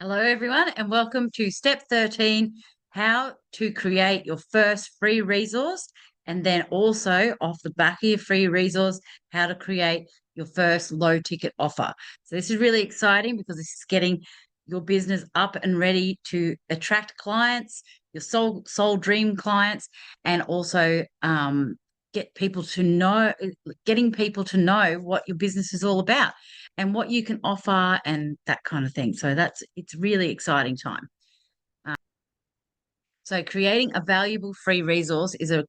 Hello, everyone, and welcome to step 13, how to create your first free resource. And then also, off the back of your free resource, how to create your first low ticket offer. So, this is really exciting because this is getting your business up and ready to attract clients, your soul dream clients, and also getting people to know what your business is all about and what you can offer and that kind of thing. So it's really exciting time. Uh, so creating a valuable free resource is a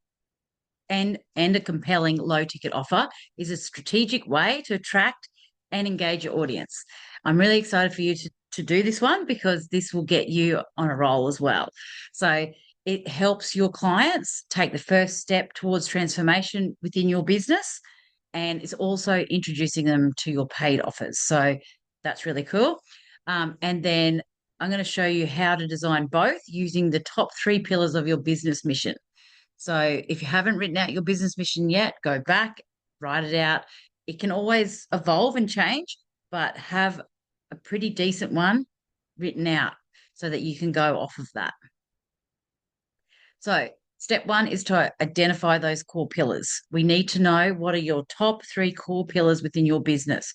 compelling low ticket offer is a strategic way to attract and engage your audience. I'm really excited for you to do this one because this will get you on a roll as well. So it helps your clients take the first step towards transformation within your business, and it's also introducing them to your paid offers. So that's really cool. And then I'm going to show you how to design both using the top three pillars of your business mission. So if you haven't written out your business mission yet, go back, write it out. It can always evolve and change, but have a pretty decent one written out so that you can go off of that. So step one is to identify those core pillars. We need to know what are your top three core pillars within your business.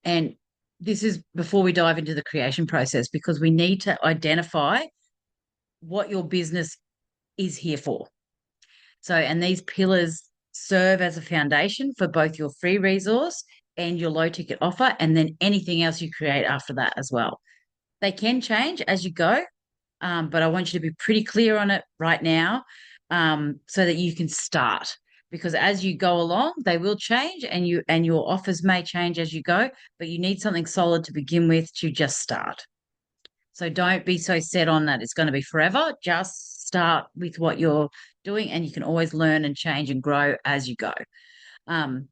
And this is before we dive into the creation process because we need to identify what your business is here for. So, and these pillars serve as a foundation for both your free resource and your low ticket offer, and then anything else you create after that as well. They can change as you go, but I want you to be pretty clear on it right now, so that you can start. Because as you go along, they will change, and your offers may change as you go. But you need something solid to begin with to just start. So don't be so set on that it's going to be forever. Just start with what you're doing, and you can always learn and change and grow as you go. Um,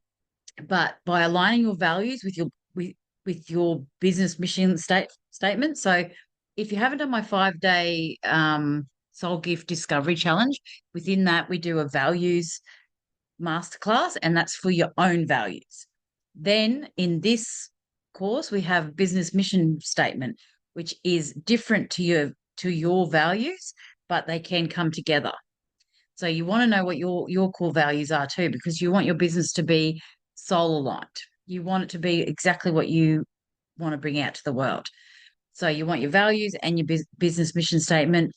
but by aligning your values with your business mission statement. So if you haven't done my 5-day Soul Gift Discovery Challenge, within that we do a values masterclass, and that's for your own values. Then in this course, we have business mission statement, which is different to your values, but they can come together. So you want to know what your core values are too, because you want your business to be soul aligned. You want it to be exactly what you want to bring out to the world. So you want your values and your business mission statement,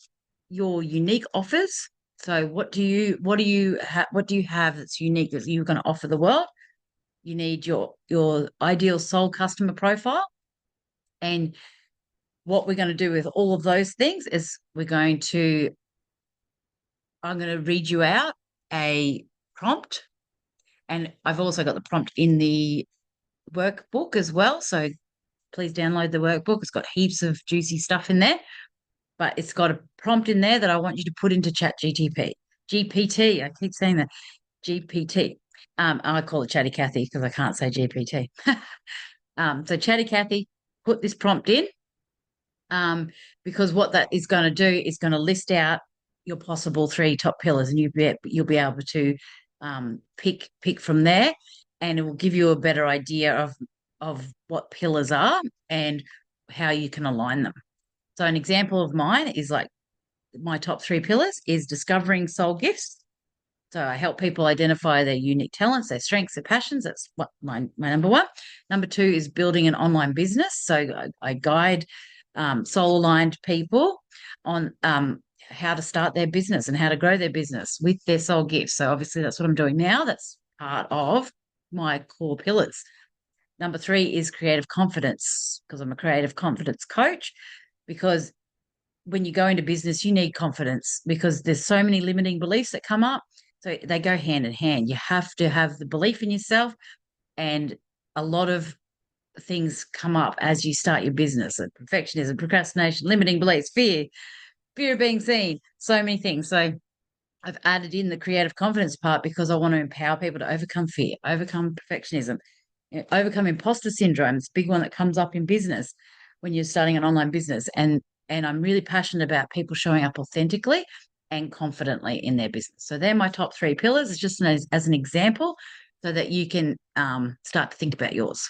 your unique offers. So what do you have that's unique that you're going to offer the world? You need your ideal soul customer profile. And what we're going to do with all of those things is I'm going to read you out a prompt. And I've also got the prompt in the workbook as well. So please download the workbook. It's got heaps of juicy stuff in there, but it's got a prompt in there that I want you to put into Chat GTP. GPT. I keep saying that. GPT. I call it Chatty Cathy because I can't say GPT. So Chatty Cathy, put this prompt in, because what that is going to do is going to list out your possible three top pillars, and you'll be able to pick from there, and it will give you a better idea of what pillars are and how you can align them. So an example of mine is like my top three pillars is discovering soul gifts. So I help people identify their unique talents, their strengths, their passions. That's what my number one. Number two is building an online business. So I guide soul aligned people on how to start their business and how to grow their business with their soul gifts. So obviously that's what I'm doing now. That's part of my core pillars. Number three is creative confidence, because I'm a creative confidence coach. Because when you go into business, you need confidence because there's so many limiting beliefs that come up. So they go hand in hand. You have to have the belief in yourself, and a lot of things come up as you start your business: perfectionism, procrastination, limiting beliefs, fear of being seen, so many things. So I've added in the creative confidence part because I want to empower people to overcome fear, overcome perfectionism, overcome imposter syndrome. It's a big one that comes up in business when you're starting an online business. And I'm really passionate about people showing up authentically and confidently in their business. So they're my top three pillars. It's just as an example so that you can start to think about yours.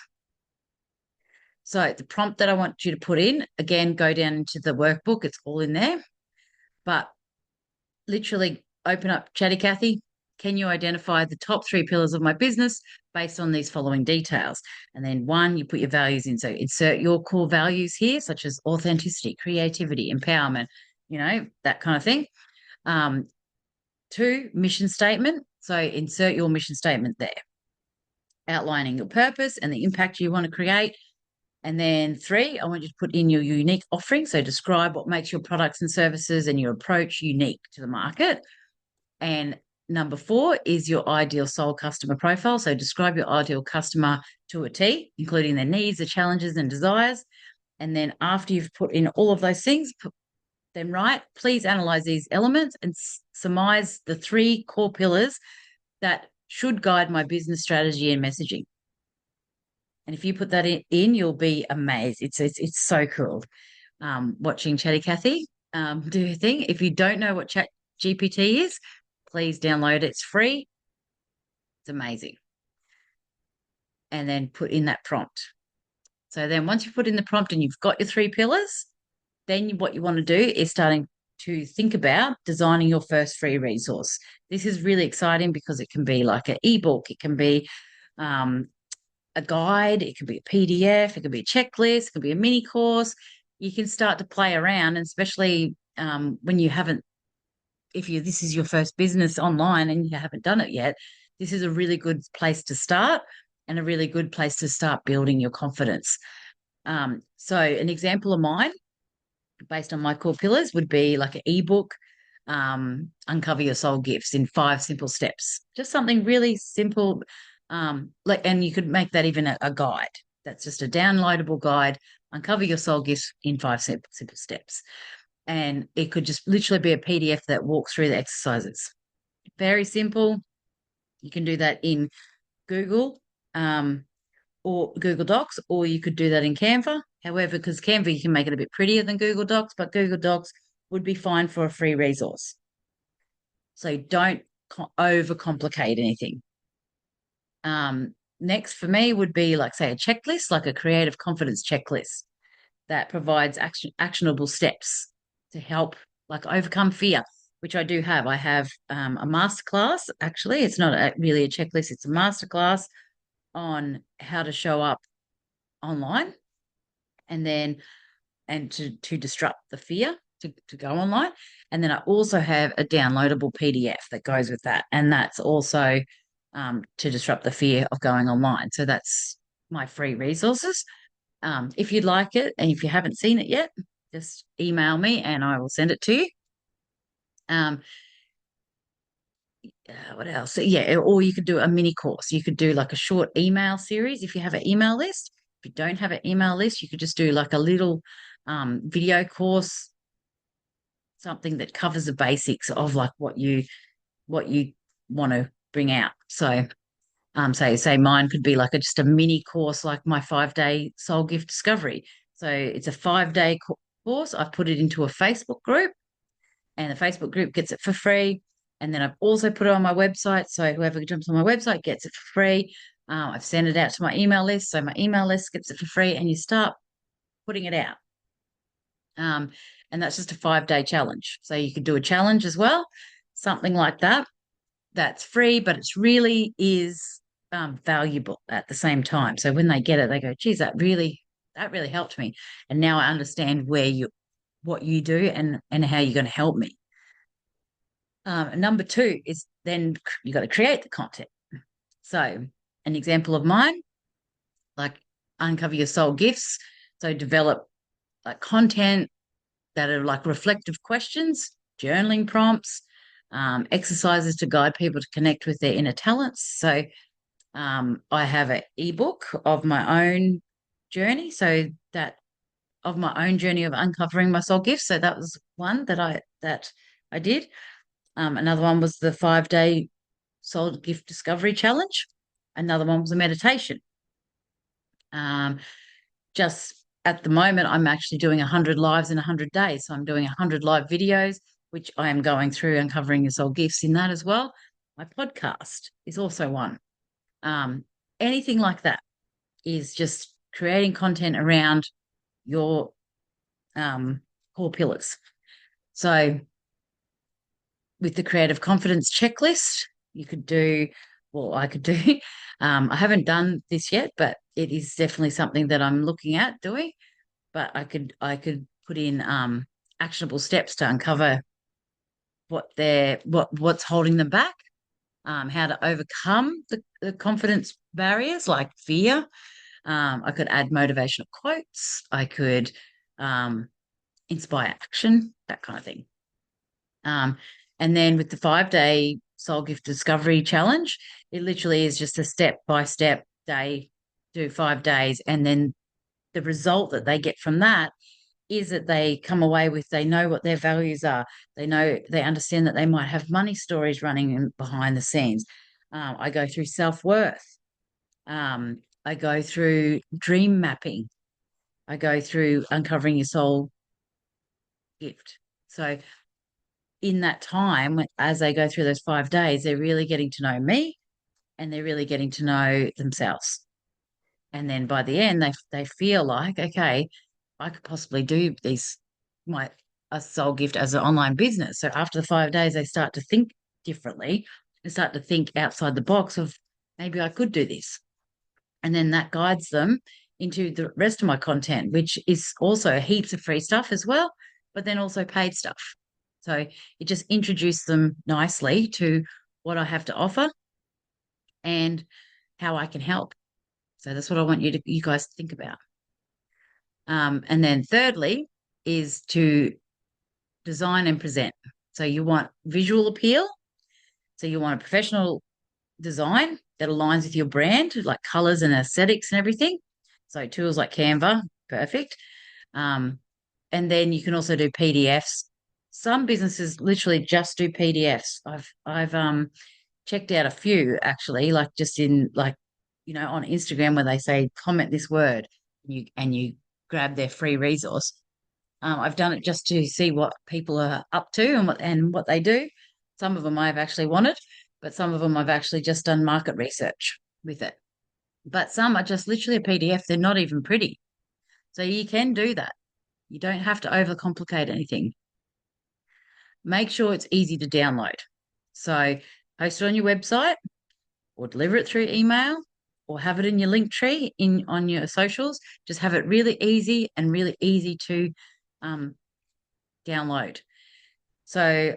So the prompt that I want you to put in, again, go down into the workbook. It's all in there. But literally open up Chatty Cathy. Can you identify the top 3 pillars of my business based on these following details? And then 1, you put your values in. So insert your core values here, such as authenticity, creativity, empowerment, that kind of thing. 2, mission statement. So insert your mission statement there, outlining your purpose and the impact you want to create. And then 3, I want you to put in your unique offering. So describe what makes your products and services and your approach unique to the market. And number 4 is your ideal soul customer profile. So describe your ideal customer to a T, including their needs, their challenges, and desires. And then after you've put in all of those things, put them right, please analyze these elements and surmise the 3 core pillars that should guide my business strategy and messaging. And if you put that in, you'll be amazed. It's so cool watching Chatty Cathy do her thing. If you don't know what Chat GPT is, please download it. It's free. It's amazing. And then put in that prompt. So then once you put in the prompt and you've got your 3 pillars, then what you want to do is starting to think about designing your first free resource. This is really exciting because it can be like an ebook, it can be a guide, it could be a PDF, it could be a checklist, it could be a mini course. You can start to play around, and especially when you haven't, this is your first business online and you haven't done it yet, this is a really good place to start and a really good place to start building your confidence. So an example of mine, based on my core pillars, would be like an ebook, Uncover Your Soul Gifts in 5 simple steps. Just something really simple. And you could make that even a guide. That's just a downloadable guide. Uncover Your Soul Gifts in 5 simple steps. And it could just literally be a PDF that walks through the exercises. Very simple. You can do that in Google or Google Docs, or you could do that in Canva. However, because Canva, you can make it a bit prettier than Google Docs, but Google Docs would be fine for a free resource. So don't overcomplicate anything. Next for me would be like, say, a checklist, like a creative confidence checklist that provides actionable steps to help like overcome fear, which I do have. I have a masterclass, actually. It's not really a checklist, it's a masterclass on how to show up online and to disrupt the fear to go online. And then I also have a downloadable PDF that goes with that. And that's also to disrupt the fear of going online. So that's my free resources. If you'd like it, and if you haven't seen it yet, just email me and I will send it to you. What else? So, yeah, or you could do a mini course. You could do like a short email series if you have an email list. If you don't have an email list, you could just do like a little video course, something that covers the basics of like what you want to bring out. So say mine could be like just a mini course, like my 5-day soul gift discovery. So it's a 5-day course. I've put it into a Facebook group, and the Facebook group gets it for free. And then I've also put it on my website. So whoever jumps on my website gets it for free. I've sent it out to my email list. So my email list gets it for free, and you start putting it out. And that's just a 5-day challenge. So you could do a challenge as well, something like that. That's free, but it's really is valuable at the same time. So when they get it, they go, geez, that really helped me. And now I understand what you do and how you're going to help me. Number 2 is then you got to create the content. So an example of mine, like Uncover Your Soul Gifts. So develop like content that are like reflective questions, journaling prompts, exercises to guide people to connect with their inner talents. So I have an ebook of my own journey. So that of my own journey of uncovering my soul gifts. So that was one that I did. Another one was the 5-day soul gift discovery challenge. Another one was a meditation. Just at the moment, I'm actually doing 100 lives in 100 days. So I'm doing 100 live videos, which I am going through uncovering your soul gifts in that as well. My podcast is also one. Anything like that is just creating content around your core pillars. So with the creative confidence checklist, you could do, well, I could do, I haven't done this yet, but it is definitely something that I'm looking at doing. But I could put in actionable steps to uncover what's holding them back, how to overcome the confidence barriers like fear. I could add motivational quotes. I could um, inspire action, that kind of thing. Um, and then with the 5 day Soul Gift Discovery Challenge, it literally is just a step by step day, do 5 days. And then the result that they get from that is that they come away with, they know what their values are. They know, they understand that they might have money stories running in behind the scenes. I go through self-worth. I go through dream mapping. I go through uncovering your soul gift. So in that time, as they go through those 5 days, they're really getting to know me and they're really getting to know themselves. And then by the end, they feel like, okay, I could possibly do these my a soul gift as an online business. So after the 5 days, they start to think differently and start to think outside the box of maybe I could do this. And then that guides them into the rest of my content, which is also heaps of free stuff as well, but then also paid stuff. So it just introduced them nicely to what I have to offer and how I can help. So that's what I want you guys to think about. And then thirdly is to design and present. So you want visual appeal. So you want a professional design that aligns with your brand, like colors and aesthetics and everything. So tools like Canva, perfect. Um, and then you can also do PDFs. Some businesses literally just do PDFs. I've checked out a few actually, like just in like, on Instagram where they say comment this word and you grab their free resource. I've done it just to see what people are up to and what they do. Some of them I've actually wanted, but some of them I've actually just done market research with it. But some are just literally a PDF. They're not even pretty. So you can do that. You don't have to overcomplicate anything. Make sure it's easy to download. So post it on your website or deliver it through email or have it in your link tree in on your socials. Just have it really easy and really easy to um, download. So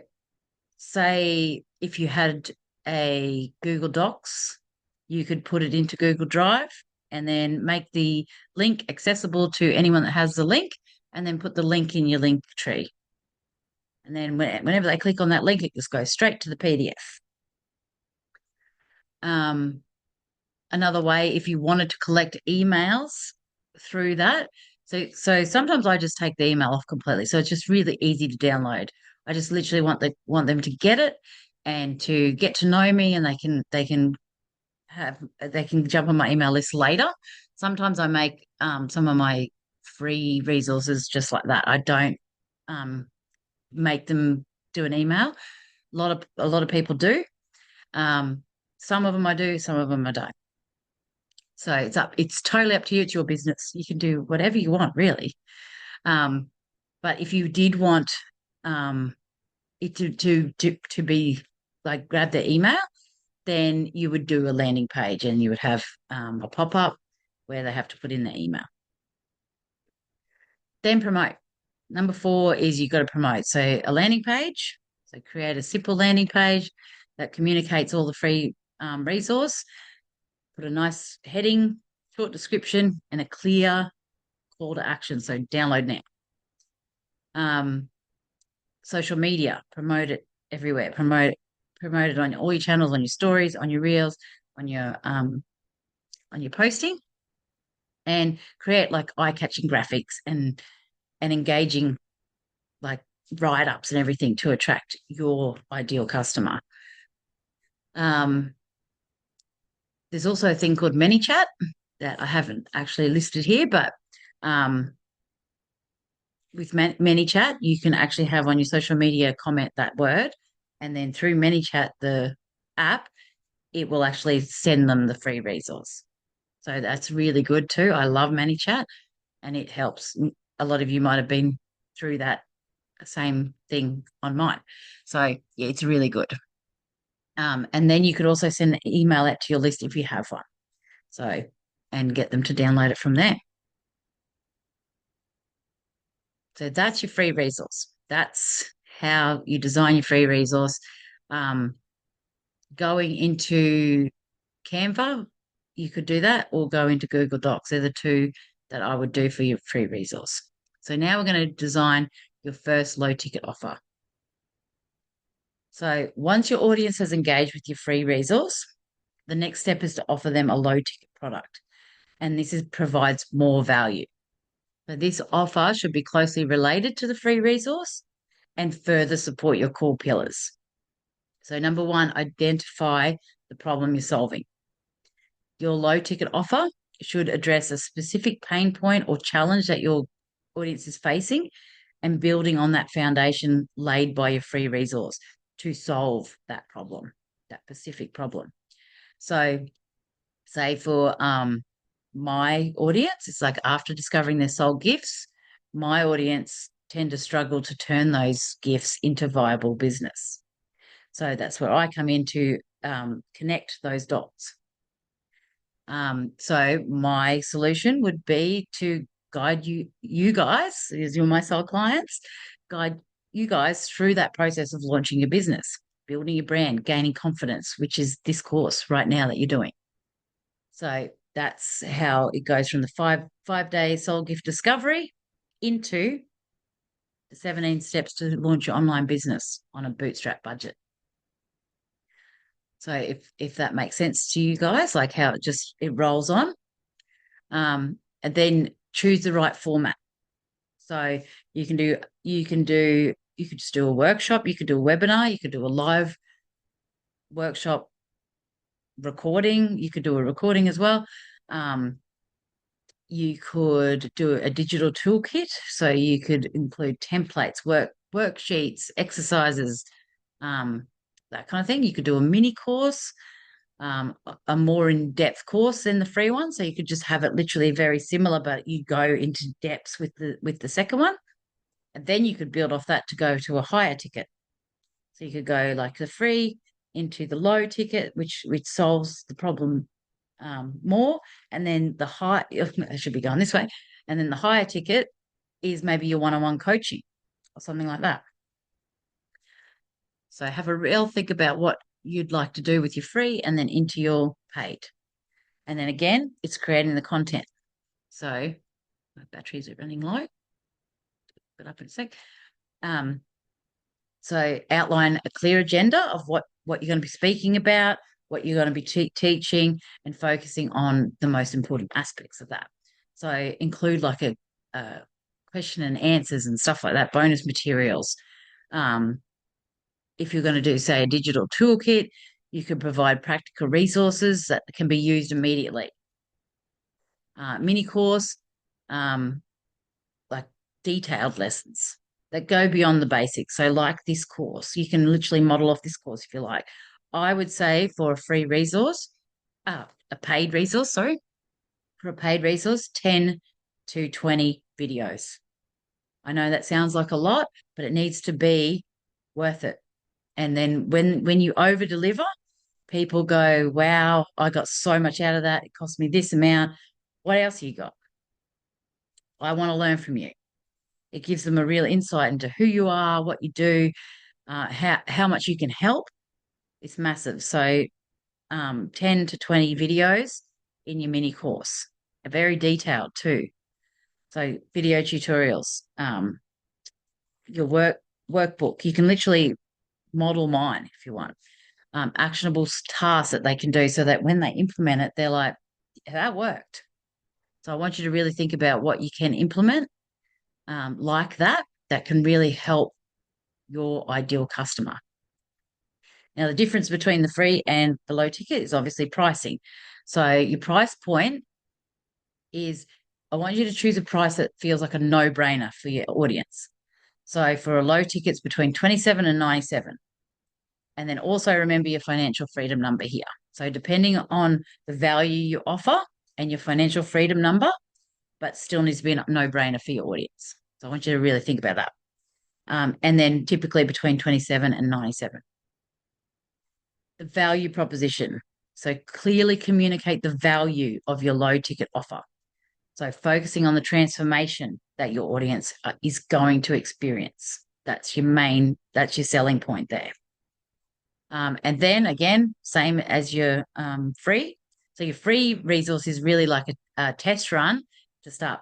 say if you had a Google Docs, you could put it into Google Drive and then make the link accessible to anyone that has the link and then put the link in your link tree. And then whenever they click on that link, it just goes straight to the PDF. Um, Another way, if you wanted to collect emails through that, so sometimes I just take the email off completely. So it's just really easy to download. I just literally want them to get it and to get to know me, and they can jump on my email list later. Sometimes I make some of my free resources just like that. I don't um, make them do an email. A lot of people do. Um, some of them I do, some of them I don't. So it's totally up to you. It's your business. You can do whatever you want, really. Um, but if you did want um, it to be like grab their email, then you would do a landing page and you would have a pop up where they have to put in their email. Then promote. Number 4 is you've got to promote. So a landing page. So create a simple landing page that communicates all the free resource. Put a nice heading, short description, and a clear call to action. So download now. Social media, promote it everywhere. Promote it on all your channels, on your stories, on your reels, on your posting, and create like eye-catching graphics and engaging like write-ups and everything to attract your ideal customer. There's also a thing called ManyChat that I haven't actually listed here, but with ManyChat, you can actually have on your social media comment that word, and then through ManyChat, the app, it will actually send them the free resource. So that's really good too. I love ManyChat, and it helps. A lot of you might have been through that same thing on mine. So yeah, it's really good. And then you could also send an email out to your list if you have one. So, and get them to download it from there. So that's your free resource. That's how you design your free resource. Um, Going into Canva, you could do that, or go into Google Docs. They're the two that I would do for your free resource. So now we're going to design your first low ticket offer. So once your audience has engaged with your free resource, the next step is to offer them a low ticket product. And provides more value. So this offer should be closely related to the free resource and further support your core pillars. So number one, identify the problem you're solving. Your low ticket offer should address a specific pain point or challenge that your audience is facing, and building on that foundation laid by your free resource to solve that problem, that specific problem. So say for my audience, it's like after discovering their soul gifts, my audience tend to struggle to turn those gifts into viable business. So that's where I come in to connect those dots. So my solution would be to guide you guys, as you're my soul clients, guide you guys through that process of launching your business, building your brand, gaining confidence, which is this course right now that you're doing. So that's how it goes from the five-day soul gift discovery into the 17 steps to launch your online business on a bootstrap budget. So if that makes sense to you guys, like how it rolls on, and then choose the right format. So you could just do a workshop, you could do a webinar, you could do a live workshop recording, you could do a recording as well. You could do a digital toolkit, so you could include templates, worksheets, exercises, that kind of thing. You could do a mini course, a more in-depth course than the free one, so you could just have it literally very similar, but you go into depths with the second one, and then you could build off that to go to a higher ticket. So you could go like the free into the low ticket, which solves the problem more, and then the high I should be going this way, and then the higher ticket is maybe your one-on-one coaching or something like that. So have a real think about what you'd like to do with your free and then into your paid. And then again, it's creating the content. So my batteries are running low. Put up in a sec. So outline a clear agenda of what you're going to be speaking about, what you're going to be teaching, and focusing on the most important aspects of that. So include like a question and answers and stuff like that, bonus materials. If you're going to do, say, a digital toolkit, you could provide practical resources that can be used immediately. Mini course, like detailed lessons that go beyond the basics. So like this course, you can literally model off this course if you like. I would say for a free resource, a paid resource, sorry, for a paid resource, 10 to 20 videos. I know that sounds like a lot, but it needs to be worth it. And then when you over deliver, people go, wow, I got so much out of that. It cost me this amount. What else you got? I want to learn from you. It gives them a real insight into who you are, what you do, how much you can help. It's massive. So 10 to 20 videos in your mini course, very detailed too. So video tutorials, your workbook. You can literally model mine if you want. Actionable tasks that they can do so that when they implement it, they're like, that worked. So I want you to really think about what you can implement like that can really help your ideal customer. Now, the difference between the free and the low ticket is obviously pricing. So your price point is, I want you to choose a price that feels like a no-brainer for your audience. So for a low ticket, it's between 27 and 97. And then also remember your financial freedom number here. So depending on the value you offer, and your financial freedom number, but still needs to be a no-brainer for your audience. So I want you to really think about that. And then typically between 27 and 97. The value proposition. So clearly communicate the value of your low ticket offer. So focusing on the transformation that your audience is going to experience. That's your selling point there. And then again, same as your free. So your free resource is really like a test run to start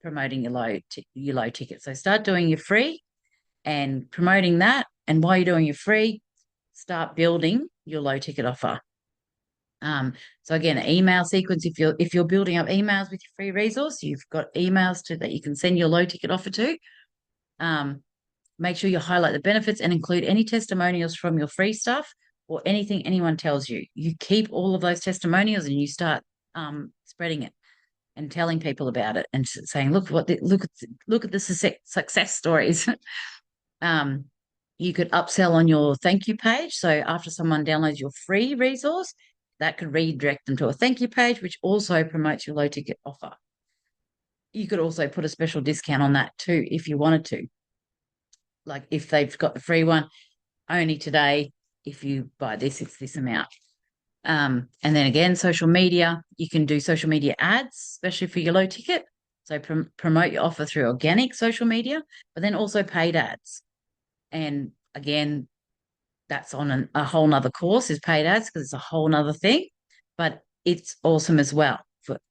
promoting your low ticket. So start doing your free and promoting that. And while you're doing your free, start building your low ticket offer. So again, email sequence. If you're building up emails with your free resource, you've got emails that you can send your low ticket offer to. Make sure you highlight the benefits and include any testimonials from your free stuff or anything anyone tells you. You keep all of those testimonials and you start spreading it and telling people about it and saying, look at the success stories. You could upsell on your thank you page. So after someone downloads your free resource, that could redirect them to a thank you page, which also promotes your low ticket offer. You could also put a special discount on that too, if you wanted to. Like if they've got the free one, only today, if you buy this, it's this amount. And then again, social media, you can do social media ads, especially for your low ticket. So promote your offer through organic social media, but then also paid ads. And again, that's on a whole nother course is paid ads because it's a whole nother thing, but it's awesome as well.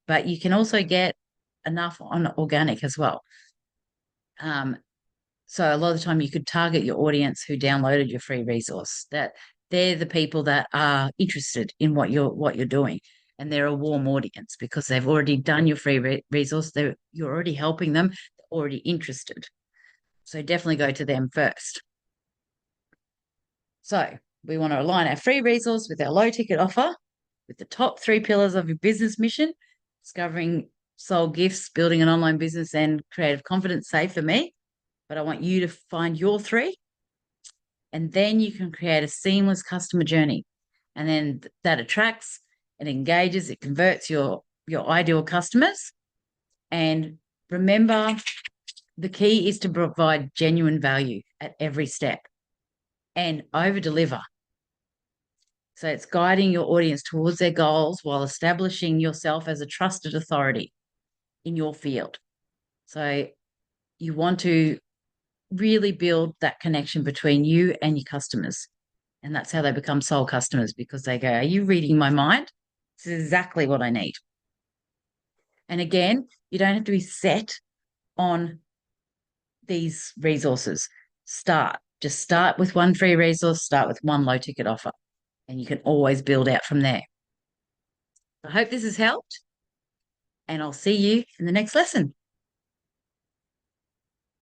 But you can also get enough on organic as well. So a lot of the time you could target your audience who downloaded your free resource, that they're the people that are interested in what you're doing. And they're a warm audience because they've already done your free resource. You're already helping them, they're already interested. So definitely go to them first. So we want to align our free resource with our low ticket offer, with the top 3 pillars of your business mission: discovering soul gifts, building an online business, and creative confidence. Say for me, but I want you to find your 3, and then you can create a seamless customer journey. And then that attracts, it engages, it converts your ideal customers. And remember, the key is to provide genuine value at every step and over deliver. So it's guiding your audience towards their goals while establishing yourself as a trusted authority in your field. So you want to really build that connection between you and your customers. And that's how they become soul customers, because they go, are you reading my mind? This is exactly what I need. And again, you don't have to be set on these resources. Just start with one free resource, start with one low ticket offer, and you can always build out from there. I hope this has helped, and I'll see you in the next lesson.